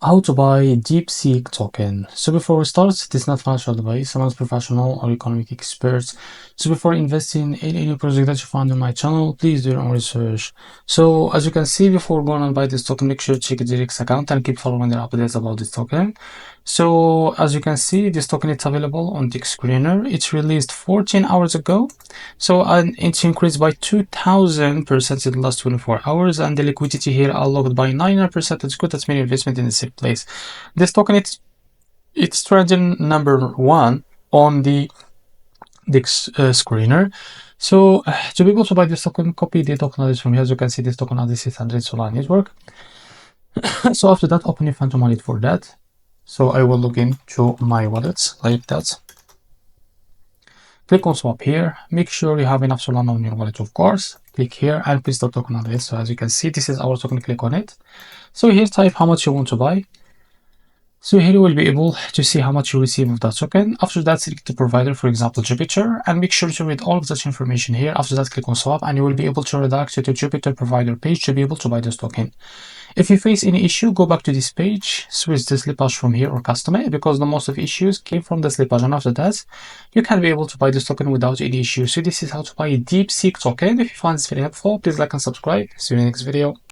How to buy DeepSeek token. So before we start, this is not financial advice. I'm not professional or economic experts. So before investing in any project that you find on my channel, please do your own research. So as you can see, before going and buy this token, make sure to check the DeepSeek account and keep following the updates about this token. So as you can see, this token is available on the screener. It's released 14 hours ago. So it's increased by 2000% in the last 24 hours, and the liquidity here unlocked by 99%. It's good. That's many investment in the same place. This token it's trending number one on the screener. So to be able to buy this token, copy the token address from here. As you can see, this token address is 100 Solar Network. So after that, open your Phantom wallet for that. So I will log in to my wallets like that. Click on swap here. Make sure you have enough Solana on your wallet, of course. Click here and paste the token address. So as you can see, this is our token. Click on it. So here type how much you want to buy. So here you will be able to see how much you receive of that token. After that, select the provider, for example, Jupiter, and make sure to read all of that information here. After that, click on swap, and you will be able to redirect to the Jupiter provider page to be able to buy this token. If you face any issue, go back to this page, switch the slippage from here or custom it, because the most of issues came from the slippage. And after that, you can be able to buy this token without any issue. So this is how to buy a DeepSeek token. If you find this very helpful, please like and subscribe. See you in the next video.